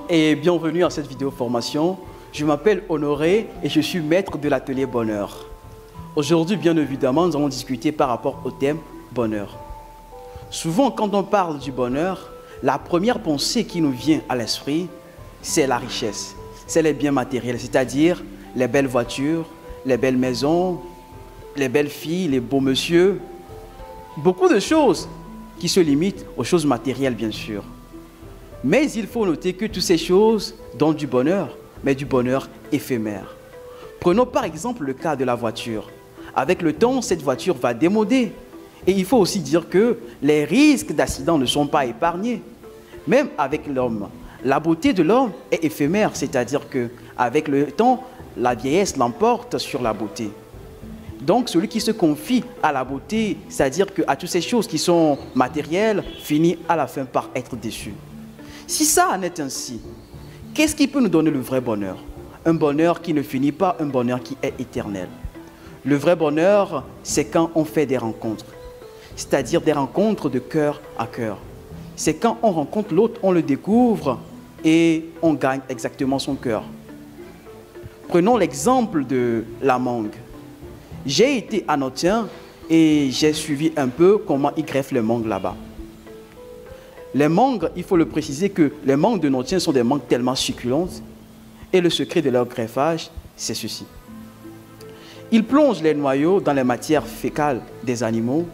et bienvenue à cette vidéo formation. Je m'appelle Honoré et je suis maître de l'atelier bonheur. Aujourd'hui, bien évidemment, nous allons discuter par rapport au thème bonheur. Souvent, quand on parle du bonheur, la première pensée qui nous vient à l'esprit, c'est la richesse. C'est les biens matériels, c'est-à-dire les belles voitures, les belles maisons, les belles filles, les beaux messieurs. Beaucoup de choses qui se limitent aux choses matérielles, bien sûr. Mais il faut noter que toutes ces choses donnent du bonheur, mais du bonheur éphémère. Prenons par exemple le cas de la voiture. Avec le temps, cette voiture va démoder. Et il faut aussi dire que les risques d'accident ne sont pas épargnés. Même avec l'homme, la beauté de l'homme est éphémère, c'est-à-dire qu'avec le temps, la vieillesse l'emporte sur la beauté. Donc celui qui se confie à la beauté, c'est-à-dire qu'à toutes ces choses qui sont matérielles, finit à la fin par être déçu. Si ça en est ainsi, qu'est-ce qui peut nous donner le vrai bonheur? Un bonheur qui ne finit pas, un bonheur qui est éternel. Le vrai bonheur, c'est quand on fait des rencontres, c'est-à-dire des rencontres de cœur à cœur. C'est quand on rencontre l'autre, on le découvre et on gagne exactement son cœur. Prenons l'exemple de la mangue. J'ai été à Notien et j'ai suivi un peu comment ils greffent les mangues là-bas. Les mangues, il faut le préciser que les mangues de Notien sont des mangues tellement succulentes et le secret de leur greffage, c'est ceci. Ils plongent les noyaux dans les matières fécales des animaux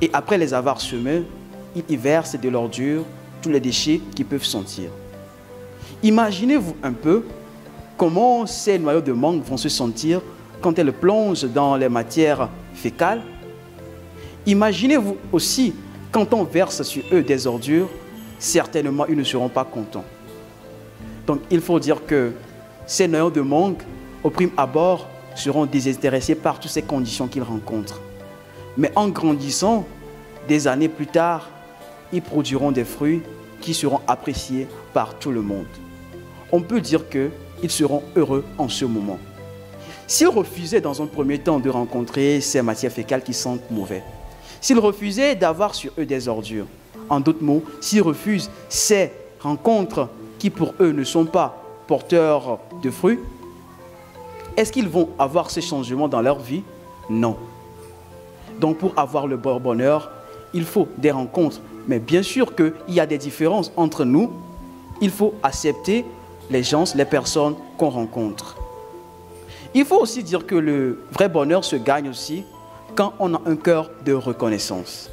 et après les avoir semés, ils y versent de l'ordure, tous les déchets qu'ils peuvent sentir. Imaginez-vous un peu comment ces noyaux de mangue vont se sentir quand elles plongent dans les matières fécales. Imaginez-vous aussi quand on verse sur eux des ordures, certainement ils ne seront pas contents. Donc il faut dire que ces noyaux de mangue, au prime abord, seront désintéressés par toutes ces conditions qu'ils rencontrent. Mais en grandissant, des années plus tard, ils produiront des fruits qui seront appréciés par tout le monde. On peut dire qu'ils seront heureux en ce moment. S'ils refusaient dans un premier temps de rencontrer ces matières fécales qui sentent mauvais, s'ils refusaient d'avoir sur eux des ordures, en d'autres mots, s'ils refusent ces rencontres qui pour eux ne sont pas porteurs de fruits, est-ce qu'ils vont avoir ces changements dans leur vie? Non. Donc pour avoir le bon bonheur, il faut des rencontres. Mais bien sûr qu'il y a des différences entre nous. Il faut accepter les gens, les personnes qu'on rencontre. Il faut aussi dire que le vrai bonheur se gagne aussi quand on a un cœur de reconnaissance.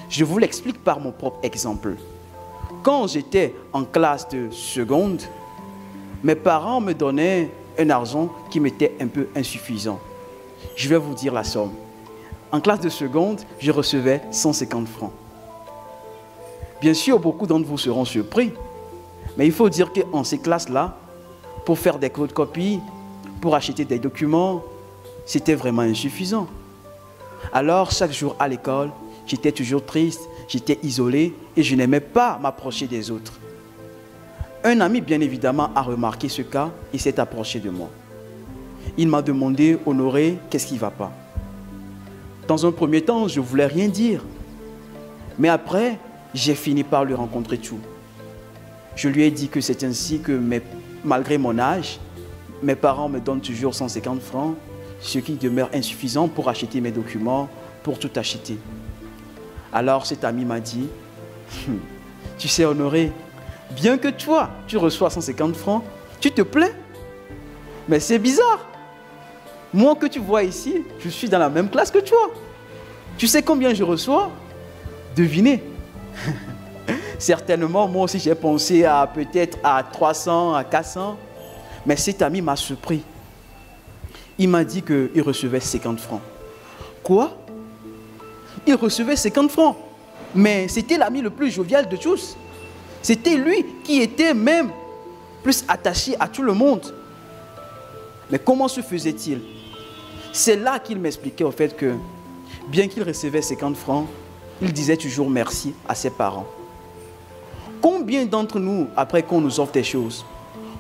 Je vous l'explique par mon propre exemple. Quand j'étais en classe de seconde, mes parents me donnaient un argent qui m'était un peu insuffisant. Je vais vous dire la somme. En classe de seconde, je recevais 150 francs. Bien sûr, beaucoup d'entre vous seront surpris. Mais il faut dire qu'en ces classes-là, pour faire des copies, pour acheter des documents, c'était vraiment insuffisant. Alors, chaque jour à l'école, j'étais toujours triste, j'étais isolé et je n'aimais pas m'approcher des autres. Un ami, bien évidemment, a remarqué ce cas et s'est approché de moi. Il m'a demandé, Honoré, qu'est-ce qui ne va pas? Dans un premier temps, je ne voulais rien dire. Mais après, j'ai fini par lui rencontrer tout. Je lui ai dit que c'est ainsi que, malgré mon âge, mes parents me donnent toujours 150 francs, ce qui demeure insuffisant pour acheter mes documents, pour tout acheter. Alors cet ami m'a dit, tu sais Honoré, bien que toi, tu reçois 150 francs, tu te plains. Mais c'est bizarre. Moi que tu vois ici, je suis dans la même classe que toi. Tu sais combien je reçois? Devinez. Certainement, moi aussi j'ai pensé à peut-être à 300, à 400. Mais cet ami m'a surpris. Il m'a dit qu'il recevait 50 francs. Quoi? Il recevait 50 francs. Mais c'était l'ami le plus jovial de tous. C'était lui qui était même plus attaché à tout le monde. Mais comment se faisait-il? C'est là qu'il m'expliquait au fait que, bien qu'il recevait 50 francs, il disait toujours merci à ses parents. Combien d'entre nous, après qu'on nous offre des choses,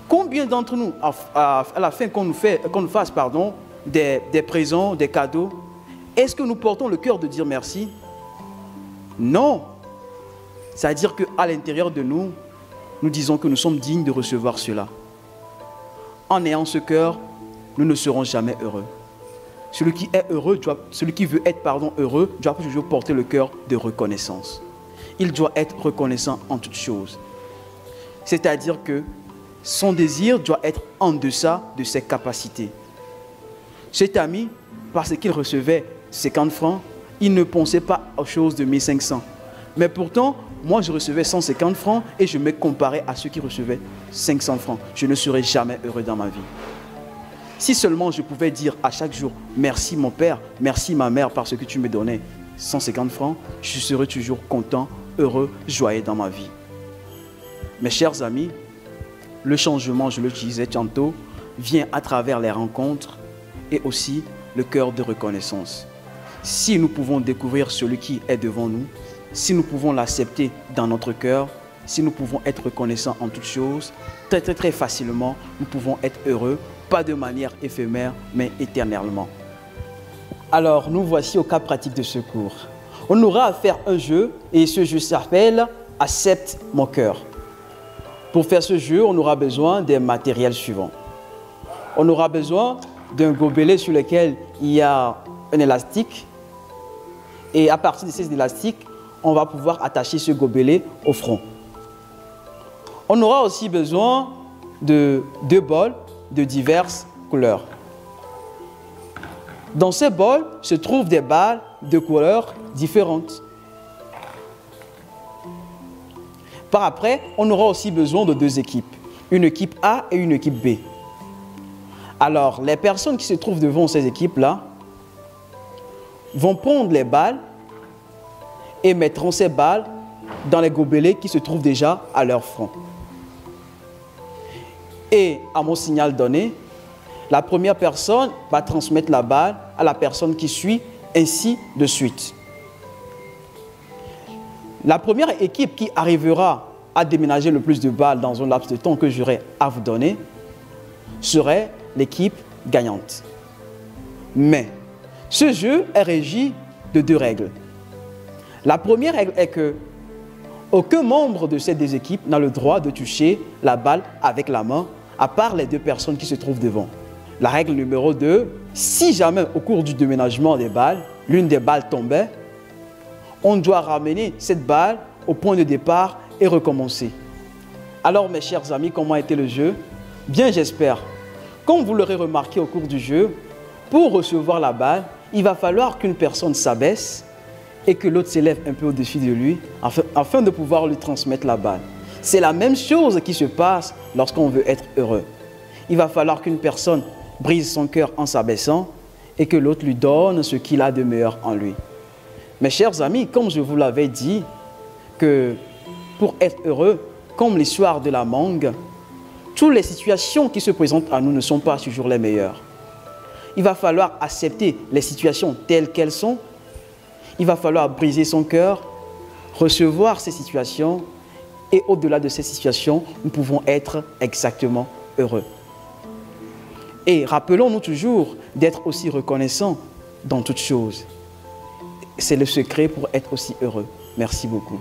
combien d'entre nous, à la fin qu'on nous fasse des présents, des cadeaux, est-ce que nous portons le cœur de dire merci? Non. C'est-à-dire qu'à l'intérieur de nous, nous disons que nous sommes dignes de recevoir cela. En ayant ce cœur, nous ne serons jamais heureux. Celui qui est heureux, celui qui veut être heureux, doit toujours porter le cœur de reconnaissance. Il doit être reconnaissant en toutes choses. C'est-à-dire que son désir doit être en deçà de ses capacités. Cet ami, parce qu'il recevait 50 francs, il ne pensait pas aux choses de 1500. Mais pourtant, moi je recevais 150 francs et je me comparais à ceux qui recevaient 500 francs. Je ne serais jamais heureux dans ma vie. Si seulement je pouvais dire à chaque jour, merci mon père, merci ma mère parce que tu me donnais 150 francs, je serais toujours content, heureux, joyeux dans ma vie. Mes chers amis, le changement, je le disais tantôt, vient à travers les rencontres et aussi le cœur de reconnaissance. Si nous pouvons découvrir celui qui est devant nous, si nous pouvons l'accepter dans notre cœur, si nous pouvons être reconnaissants en toutes choses, très facilement, nous pouvons être heureux, pas de manière éphémère, mais éternellement. Alors, nous voici au cas pratique de ce cours. On aura à faire un jeu et ce jeu s'appelle « Accepte mon cœur ». Pour faire ce jeu, on aura besoin des matériels suivants. On aura besoin d'un gobelet sur lequel il y a un élastique. Et à partir de ces élastiques, on va pouvoir attacher ce gobelet au front. On aura aussi besoin de 2 bols de diverses couleurs. Dans ces bols se trouvent des balles de couleurs différentes. Par après, on aura aussi besoin de 2 équipes, une équipe A et une équipe B. Alors, les personnes qui se trouvent devant ces équipes-là vont prendre les balles et mettront ces balles dans les gobelets qui se trouvent déjà à leur front. Et à mon signal donné, la première personne va transmettre la balle à la personne qui suit, ainsi de suite. La première équipe qui arrivera à déménager le plus de balles dans un laps de temps que j'aurai à vous donner serait l'équipe gagnante. Mais ce jeu est régi de 2 règles. La première règle est que aucun membre de ces 2 équipes n'a le droit de toucher la balle avec la main, à part les 2 personnes qui se trouvent devant. La règle numéro 2, si jamais au cours du déménagement des balles, l'une des balles tombait, on doit ramener cette balle au point de départ et recommencer. Alors mes chers amis, comment a été le jeu? Bien, j'espère. Comme vous l'aurez remarqué au cours du jeu, pour recevoir la balle, il va falloir qu'une personne s'abaisse et que l'autre s'élève un peu au-dessus de lui afin de pouvoir lui transmettre la balle. C'est la même chose qui se passe lorsqu'on veut être heureux. Il va falloir qu'une personne brise son cœur en s'abaissant et que l'autre lui donne ce qu'il a de meilleur en lui. Mes chers amis, comme je vous l'avais dit, que pour être heureux, comme l'histoire de la mangue, toutes les situations qui se présentent à nous ne sont pas toujours les meilleures. Il va falloir accepter les situations telles qu'elles sont. Il va falloir briser son cœur, recevoir ces situations et au-delà de ces situations, nous pouvons être exactement heureux. Et rappelons-nous toujours d'être aussi reconnaissants dans toutes choses. C'est le secret pour être aussi heureux. Merci beaucoup.